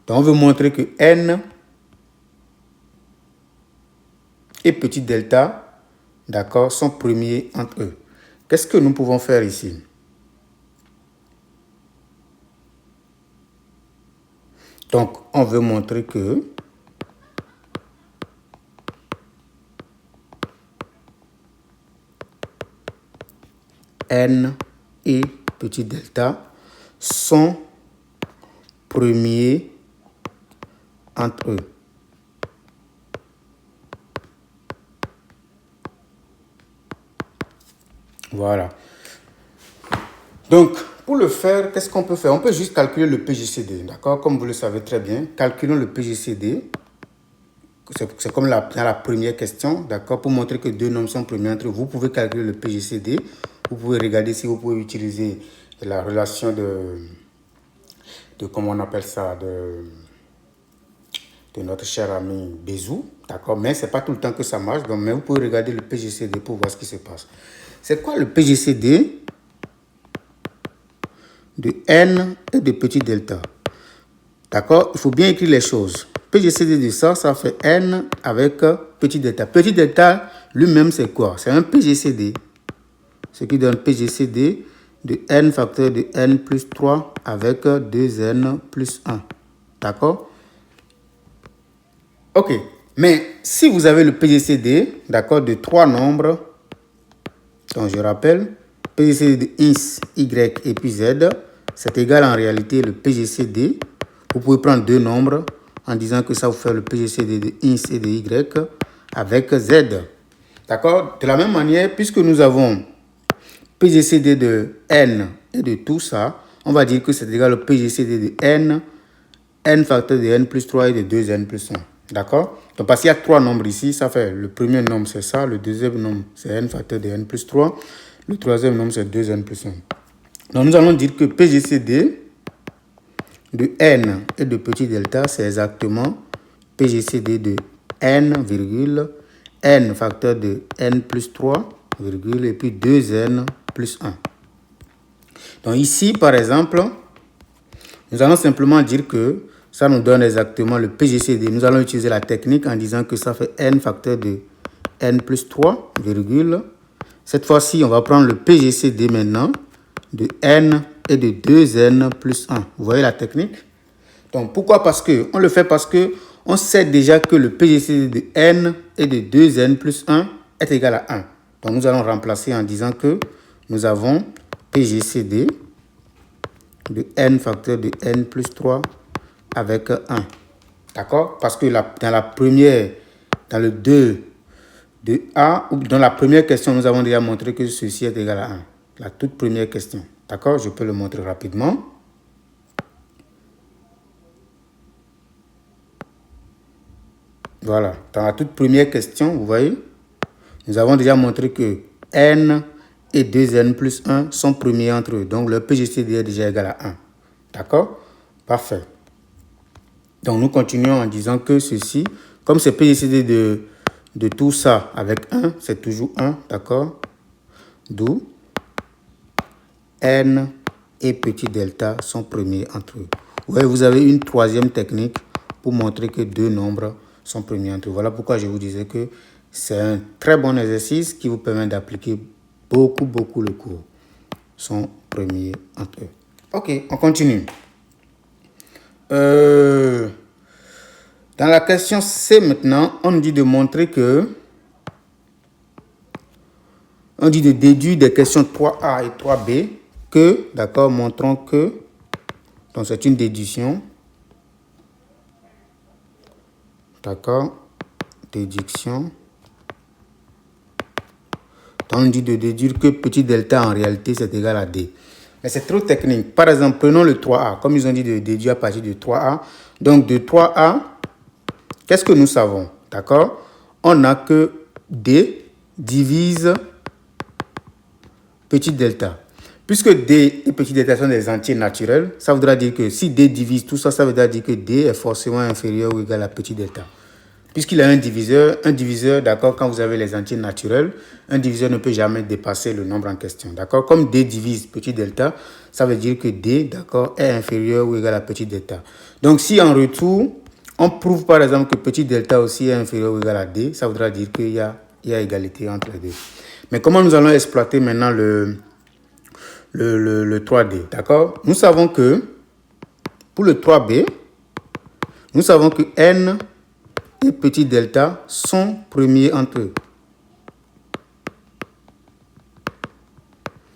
Donc on veut montrer que n et petit delta, d'accord, sont premiers entre eux. Qu'est-ce que nous pouvons faire ici? Donc, on veut montrer que n et petit delta sont premiers entre eux. Voilà. Donc, pour le faire, qu'est-ce qu'on peut faire? On peut juste calculer le PGCD, d'accord? Comme vous le savez très bien, calculons le PGCD. C'est comme dans la première question, d'accord? Pour montrer que deux nombres sont premiers entre eux, vous pouvez calculer le PGCD. Vous pouvez regarder si vous pouvez utiliser la relation de comment on appelle ça, de notre cher ami Bézout, d'accord? Mais ce n'est pas tout le temps que ça marche, donc, mais vous pouvez regarder le PGCD pour voir ce qui se passe. C'est quoi le PGCD de n et de petit delta? D'accord? Il faut bien écrire les choses. PGCD de ça, ça fait n avec petit delta. Petit delta, lui-même, c'est quoi? C'est un PGCD. Ce qui donne PGCD de n facteur de n plus 3 avec 2n plus 1. D'accord? Ok. Mais si vous avez le PGCD, d'accord, de trois nombres, donc je rappelle, PGCD de x, y et puis z, c'est égal en réalité le PGCD. Vous pouvez prendre deux nombres en disant que ça vous fait le PGCD de x et de y avec z. D'accord? De la même manière, puisque nous avons PGCD de n et de tout ça, on va dire que c'est égal au PGCD de n facteur de n plus 3 et de 2n plus 1. D'accord? Donc, parce qu'il y a trois nombres ici, ça fait le premier nombre, c'est ça. Le deuxième nombre, c'est n facteur de n plus 3. Le troisième nombre, c'est 2n plus 1. Donc, nous allons dire que PGCD de n et de petit delta, c'est exactement PGCD de n, n facteur de n plus 3, et puis 2n plus 1. Donc, ici, par exemple, nous allons simplement dire que Ça nous donne exactement le PGCD. Nous allons utiliser la technique en disant que ça fait n facteur de n plus 3, virgule. Cette fois-ci, on va prendre le PGCD maintenant de n et de 2n plus 1. Vous voyez la technique? Donc, pourquoi? Parce que on le fait parce que on sait déjà que le PGCD de n et de 2n plus 1 est égal à 1. Donc, nous allons remplacer en disant que nous avons PGCD de n facteur de n plus 3 avec 1. D'accord? Parce que dans la première, dans le 2 de A, ou dans la première question, nous avons déjà montré que ceci est égal à 1. La toute première question. D'accord? Je peux le montrer rapidement. Voilà. Dans la toute première question, vous voyez, nous avons déjà montré que n et 2n plus 1 sont premiers entre eux. Donc, le PGCD est déjà égal à 1. D'accord? Parfait. Donc, nous continuons en disant que ceci, comme c'est PGCD de tout ça avec 1, c'est toujours 1. D'accord? D'où n et petit delta sont premiers entre eux. Ouais, vous avez une troisième technique pour montrer que deux nombres sont premiers entre eux. Voilà pourquoi je vous disais que c'est un très bon exercice qui vous permet d'appliquer beaucoup le cours. Sont premiers entre eux. Ok, on continue. Dans la question C maintenant, on nous dit de montrer que on dit de déduire des questions 3A et 3B que, d'accord, montrons que, donc c'est une déduction, d'accord, déduction, donc on dit de déduire que petit delta en réalité c'est égal à D. Mais c'est trop technique. Par exemple, prenons le 3A, comme ils ont dit de déduire à partir de 3A. Donc de 3A, qu'est-ce que nous savons, d'accord? On a que D divise petit delta. Puisque D et petit delta sont des entiers naturels, ça voudra dire que si D divise tout ça, ça voudra dire que D est forcément inférieur ou égal à petit delta. Puisqu'il a un diviseur, d'accord, quand vous avez les entiers naturels, un diviseur ne peut jamais dépasser le nombre en question, d'accord? Comme D divise petit delta, ça veut dire que D, d'accord, est inférieur ou égal à petit delta. Donc, si en retour, on prouve par exemple que petit delta aussi est inférieur ou égal à D, ça voudra dire qu'il y a égalité entre les deux. Mais comment nous allons exploiter maintenant le 3D, d'accord? Nous savons que pour le 3B, nous savons que N et petit delta sont premiers entre eux.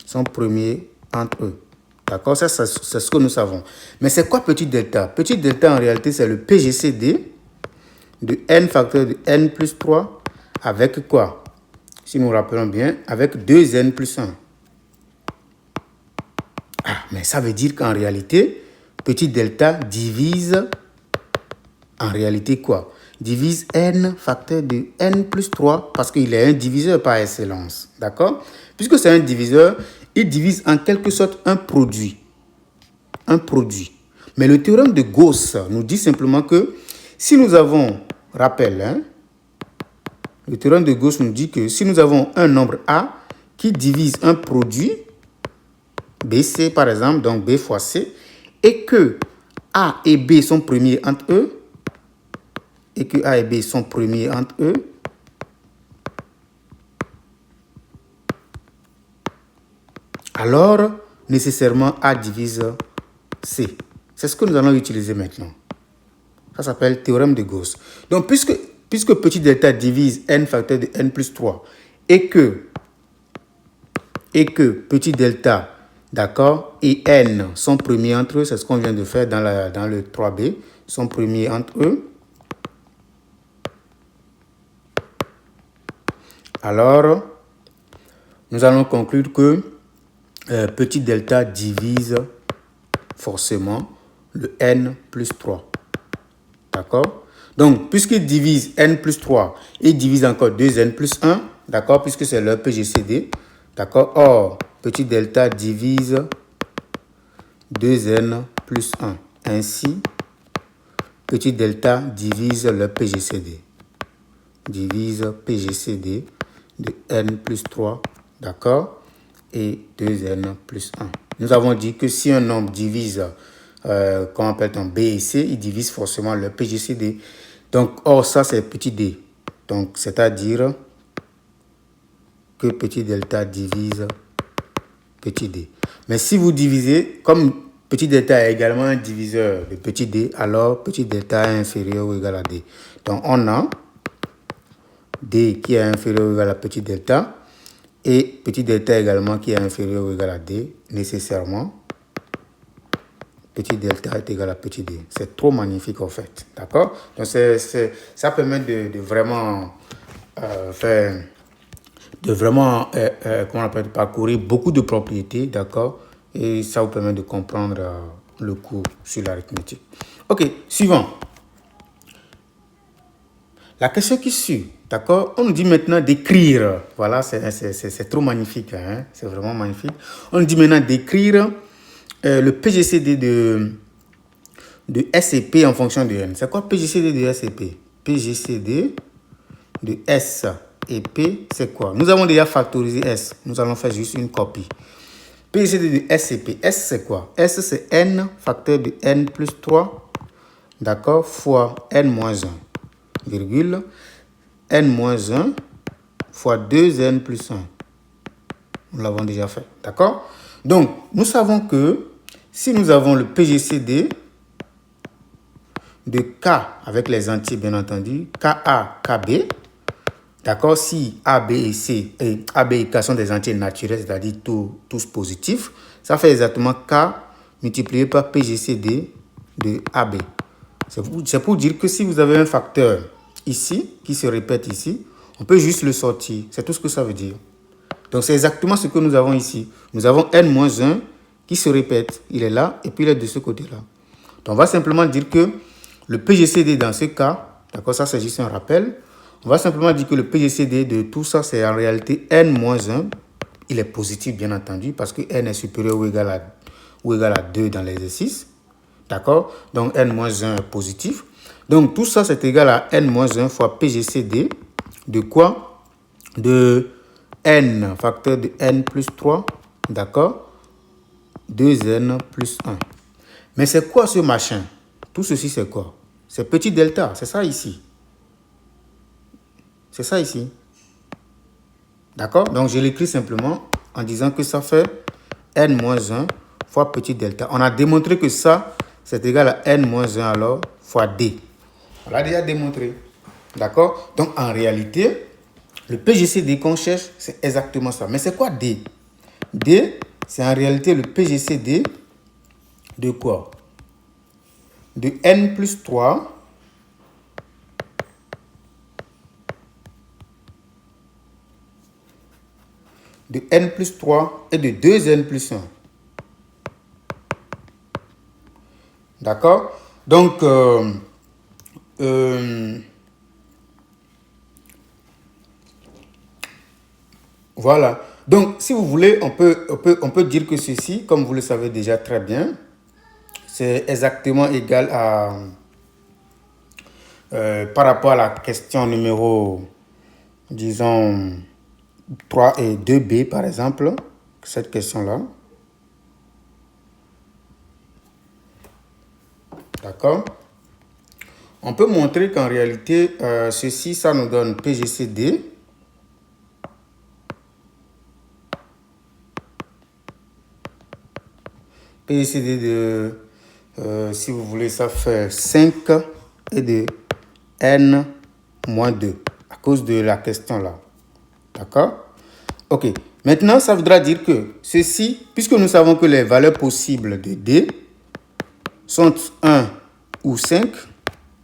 Sont premiers entre eux. D'accord? Ça, c'est ce que nous savons. Mais c'est quoi petit delta? Petit delta, en réalité, c'est le PGCD de n facteur de n plus 3 avec quoi? Si nous nous rappelons bien, avec 2n plus 1. Ah, mais ça veut dire qu'en réalité, petit delta divise en réalité quoi? Divise n facteur de n plus 3 parce qu'il est un diviseur par excellence. D'accord? Puisque c'est un diviseur, il divise en quelque sorte un produit. Un produit. Mais le théorème de Gauss nous dit simplement que si nous avons, rappel, hein, le théorème de Gauss nous dit que si nous avons un nombre A qui divise un produit, BC par exemple, donc B fois C, et que A et B sont premiers entre eux, et que A et B sont premiers entre eux, alors nécessairement A divise C. C'est ce que nous allons utiliser maintenant. Ça s'appelle théorème de Gauss. Donc, puisque petit delta divise n facteur de n plus 3 et que petit delta, d'accord, et n sont premiers entre eux, c'est ce qu'on vient de faire dans le 3B, sont premiers entre eux, alors nous allons conclure que petit delta divise forcément le n plus 3. D'accord? Donc, puisqu'il divise n plus 3, il divise encore 2n plus 1, d'accord? Puisque c'est leur PGCD, d'accord? Or, petit delta divise 2n plus 1. Ainsi, petit delta divise le PGCD. Divise PGCD de n plus 3, d'accord? Et 2n plus 1. Nous avons dit que si un nombre divise qu'on appelle B et C, ils divisent forcément le PGCD. Donc, or, ça, c'est petit d. Donc, c'est-à-dire que petit delta divise petit d. Mais si vous divisez, comme petit delta est également un diviseur de petit d, alors petit delta est inférieur ou égal à d. Donc, on a d qui est inférieur ou égal à petit delta et petit delta également qui est inférieur ou égal à d. Nécessairement, petit delta est égal à petit d. C'est trop magnifique en fait. D'accord? Donc, ça permet de vraiment faire... de vraiment comment on appelle, parcourir beaucoup de propriétés, d'accord, et ça vous permet de comprendre le cours sur l'arithmétique. Ok, suivant. La question qui suit, d'accord, on nous dit maintenant d'écrire, voilà, c'est trop magnifique, hein? C'est vraiment magnifique. On nous dit maintenant d'écrire le PGCD de S et P en fonction de N. C'est quoi PGCD de S et P? PGCD de S et P, c'est quoi? Nous avons déjà factorisé S. Nous allons faire juste une copie. PGCD de S et P. S, c'est quoi? S, c'est N, facteur de N plus 3, d'accord, fois N moins 1, virgule, N moins 1 fois 2N plus 1. Nous l'avons déjà fait, d'accord? Donc, nous savons que si nous avons le PGCD de K avec les entiers, bien entendu, KA, KB, d'accord, si A, B et C, et A, B et K sont des entiers naturels, c'est-à-dire tous positifs, ça fait exactement K multiplié par PGCD de AB. C'est pour dire que si vous avez un facteur ici, qui se répète ici, on peut juste le sortir. C'est tout ce que ça veut dire. Donc, c'est exactement ce que nous avons ici. Nous avons N-1 qui se répète. Il est là et puis il est de ce côté-là. Donc, on va simplement dire que le PGCD dans ce cas, d'accord, ça c'est juste un rappel. On va simplement dire que le PGCD de tout ça, c'est en réalité N-1. Il est positif, bien entendu, parce que N est supérieur ou égal à 2 dans l'exercice. D'accord? Donc, N-1 est positif. Donc, tout ça, c'est égal à N-1 fois PGCD de quoi? De N, facteur de N plus 3. D'accord? 2N plus 1. Mais c'est quoi ce machin? Tout ceci, c'est quoi? C'est petit delta. C'est ça ici. C'est ça ici. D'accord? Donc, je l'écris simplement en disant que ça fait N-1 fois petit delta. On a démontré que ça, c'est égal à N-1 alors fois D. On l'a déjà démontré. D'accord? Donc, en réalité, le PGCD qu'on cherche, c'est exactement ça. Mais c'est quoi D? D, c'est en réalité le PGCD de quoi? De N plus 3 de N plus 3 et de 2N plus 1. D'accord? Donc, voilà. Donc, si vous voulez, on peut dire que ceci, comme vous le savez déjà très bien, c'est exactement égal à, par rapport à la question numéro, disons, 3 et 2b, par exemple, cette question-là. D'accord? On peut montrer qu'en réalité, ceci, ça nous donne PGCD. PGCD de, si vous voulez, ça fait 5 et de N moins 2, à cause de la question là. D'accord? Ok. Maintenant, ça voudra dire que ceci, puisque nous savons que les valeurs possibles de D sont 1 ou 5,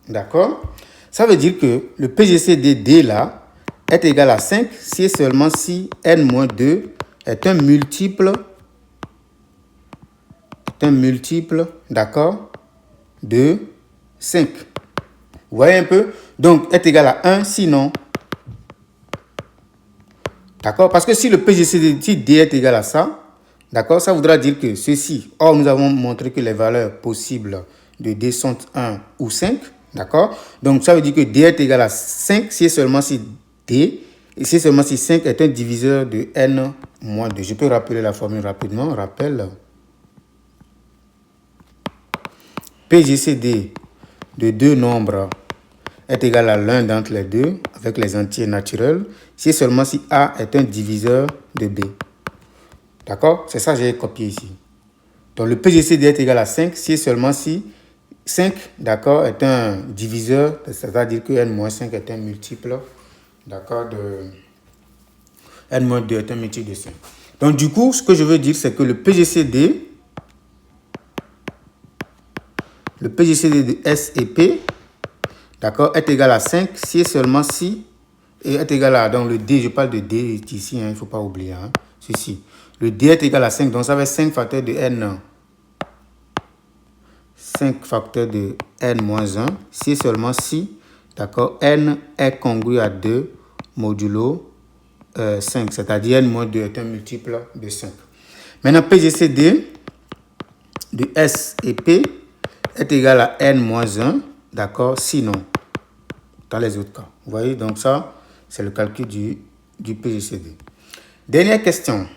d'accord? Ça veut dire que le PGCD D là est égal à 5 si et seulement si N-2 est un multiple, d'accord, de 5. Vous voyez un peu? Donc, est égal à 1, sinon. D'accord? Parce que si le PGCD, si D est égal à ça, d'accord, ça voudra dire que ceci. Or, nous avons montré que les valeurs possibles de D sont 1 ou 5. D'accord? Donc, ça veut dire que D est égal à 5 si et seulement si D, et si seulement si 5 est un diviseur de N moins 2. Je peux rappeler la formule rapidement. Rappel. PGCD de deux nombres est égal à l'un d'entre les deux avec les entiers naturels si et seulement si A est un diviseur de B. D'accord? C'est ça que j'ai copié ici. Donc, le PGCD est égal à 5 si et seulement si 5, d'accord, est un diviseur, c'est-à-dire que n-5 est un multiple, d'accord, de n-2 est un multiple de 5. Donc, du coup, ce que je veux dire, c'est que le PGCD de S et P, d'accord, est égal à 5 si et seulement si, et est égal à, donc le D, je parle de D ici, il ne faut pas oublier, ceci. Le D est égal à 5, donc ça va être 5 facteurs de N. 5 facteurs de n-1, si et seulement si, d'accord, n est congru à 2 modulo 5, c'est-à-dire n-2 est un multiple de 5. Maintenant, PGCD de S et P est égal à n-1, d'accord, sinon, dans les autres cas. Vous voyez, donc ça, c'est le calcul du PGCD. Dernière question.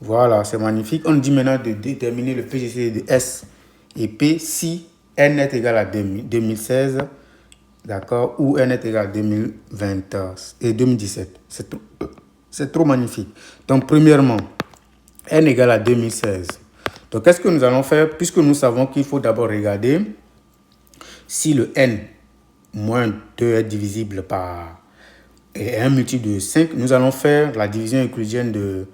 Voilà, c'est magnifique. On dit maintenant de déterminer le PGCD de S et P si n est égal à 2016, d'accord, ou n est égal à 2020 et 2017. C'est trop magnifique. Donc, premièrement, n égale à 2016. Donc, qu'est-ce que nous allons faire? Puisque nous savons qu'il faut d'abord regarder si le n-2 est divisible par un multiple de 5, nous allons faire la division euclidienne de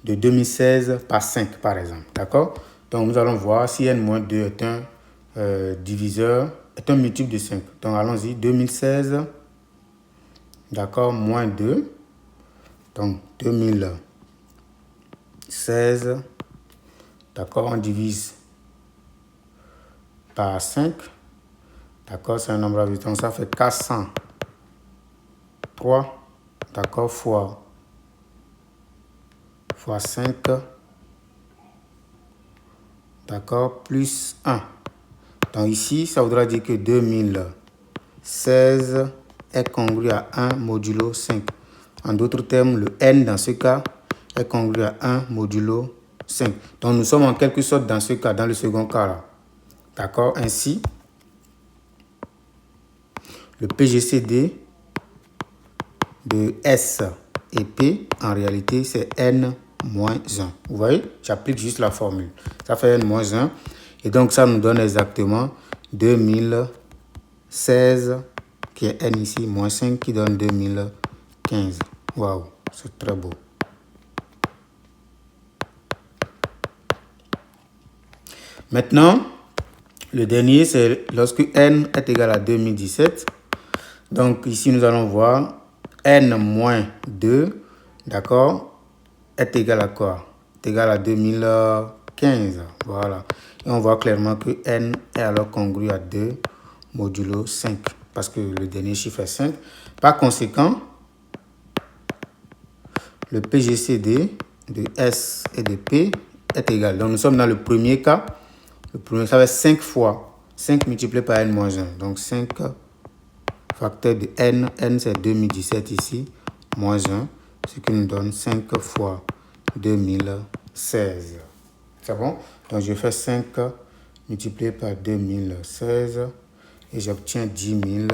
2016 par 5, par exemple. D'accord? Donc, nous allons voir si n-2 est un diviseur, est un multiple de 5. Donc, allons-y. 2016, d'accord, moins 2. Donc, 2016, d'accord, on divise par 5. D'accord, c'est un nombre absolu. Donc, ça fait 403, d'accord, fois 5, d'accord, plus 1. Donc ici, ça voudra dire que 2016 est congru à 1 modulo 5. En d'autres termes, le n dans ce cas est congru à 1 modulo 5. Donc nous sommes en quelque sorte dans ce cas, dans le second cas là. D'accord, ainsi, le PGCD de S et P, en réalité, c'est n-1. Vous voyez, j'applique juste la formule. Ça fait n-1. Et donc, ça nous donne exactement 2016, qui est n ici, moins 5, qui donne 2015. Waouh, c'est très beau. Maintenant, le dernier, c'est lorsque n est égal à 2017. Donc, ici, nous allons voir n-2, d'accord, est égal à quoi? Est égal à 2015. Voilà. Et on voit clairement que n est alors congru à 2 modulo 5. Parce que le dernier chiffre est 5. Par conséquent, le PGCD de S et de P est égal. Donc, nous sommes dans le premier cas. Le premier, ça va être 5 fois 5 multiplié par n-1. Donc, 5 facteur de n. N, c'est 2017 ici, moins 1. Ce qui nous donne 5 fois 2016. C'est bon? Donc, je fais 5 multiplié par 2016 et j'obtiens 10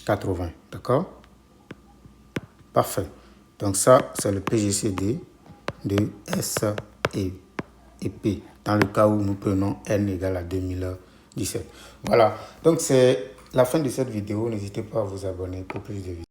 080. D'accord? Parfait. Donc, ça, c'est le PGCD de S et P, dans le cas où nous prenons n égale à 2017. Voilà. Donc, c'est la fin de cette vidéo. N'hésitez pas à vous abonner pour plus de vidéos.